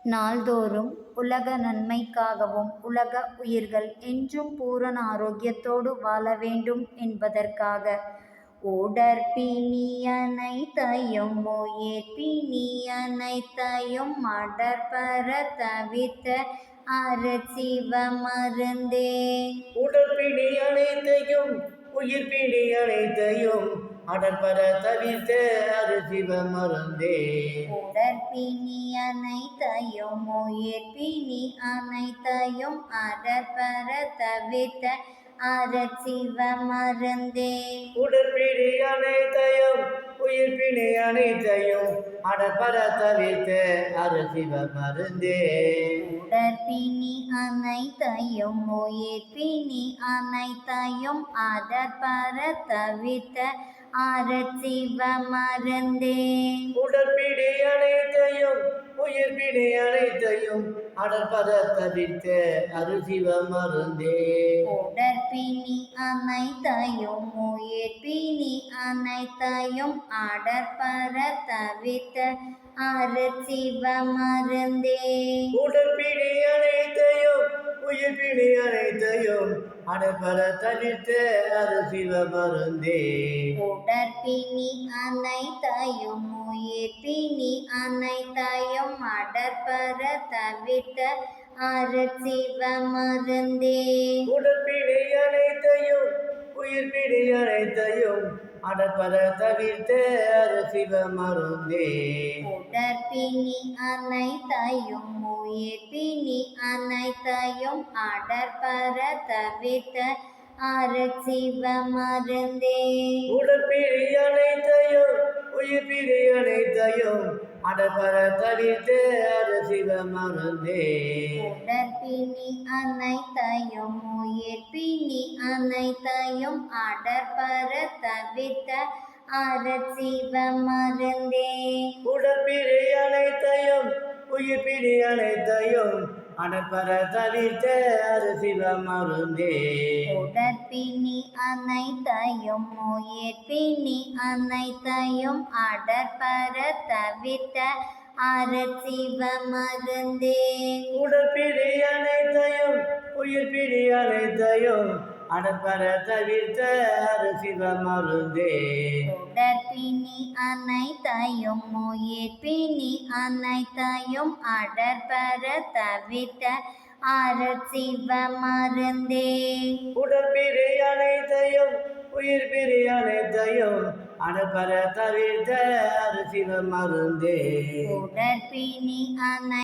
நாள்தோறும் உலக நன்மைக்காகவும் உலக உயிர்கள் என்றும் பூரண ஆரோக்கியத்தோடு வாழ வேண்டும் என்பதற்காக உடற்பிணியனைத்தையும் உயிர்பிணியனைத்தையும் அடர்பர தவிர்த்த அருட்சிவ மருந்தே. உடற்பிணி அனைத்தையும் உயிர்பிணி அனைத்தையும் அடர்பர தவிர்த்த அருட்சிவ மருந்தே. உடற்பிணி அனைத்தையும் உயிர்பிணி அனைத்தையும் அடர்பர தவிர்த்த அருட்சிவ மருந்தே. உடற்பிணி அனைத்தையும் உயிர்பிணி அனைத்தையும் அடர்பர தவிர்த்த அருட்சிவ மருந்தே. உடற்பிணி அனைத்தையும் உயிர்பிணி அனைத்தையும் அடர்பர தவிர்த்த அருட்சிவ மருந்தே. உடற்பிணி அனைத்தையும் உயிர்பிணி அனைத்தையும் அடர்பர தவிர்த்த அருட்சிவ மருந்தே. உடற்பிணி அனைத்தையும் உயிர்பிணி அனைத்தையும் அடர்பர தவிர்த்த அருட்சிவ மருந்தே. உடற்பிணி அனைத்தையும் உயிர்பிணி அனைத்தையும் அடர்பர தவிர்த்த அருட்சிவ மருந்தே. உடற்பிணி அனைத்தையும் உயிர்பிணி அனைத்தையும் அடர்பர தவிர்த்த அருட்சிவ மருந்தே. உடற்பிணி அனைத்தையும் உயிர்பிணி அனைத்தையும் அடர்பர தவிர்த்த அருட்சிவ மருந்தே. உடற்பிணி அனைத்தையும் உயிர்பிணி அனைத்தையும் அடர்பர தவிர்த்த அருட்சிவ மருந்தே. உடற்பிணி அனைத்தையும் உயிர்பிணி அனைத்தையும் அடர்பர தவிர்த்த அருட்சிவ மருந்தே. உடற்பிணி அனைத்தையும் உயிர்பிணி அனைத்தையும் அடர்பர தவிர்த்த அருட்சிவ மருந்தே. உடற்பிணி அனைத்தையும் உயிர்பிணி அனைத்தையும் அடர்பர தவிர்த்த அருட்சிவ மருந்தே. உடற்பிணி அனைத்தையும் உயிர்பிணி அனைத்தையும் அடர்பர தவிர்த்த அருட்சிவ மருந்தே. உடற்பிணி அனைத்தையும் உயிர்பிணி அனைத்தையும் அடர்பர தவிர்த்த அருட்சிவ மருந்தே. உடற்பிணி அனைத்தையும் உயிர்பிணி அனைத்தையும் அடர்பர தவிர்த்த அருட்சிவ மருந்தே. உடற்பிணி அனைத்தையும் உயிர்பிணி அனைத்தையும் அடர்பர தவிர்த்த அருட்சிவ மருந்தே. உடற்பிணி அனை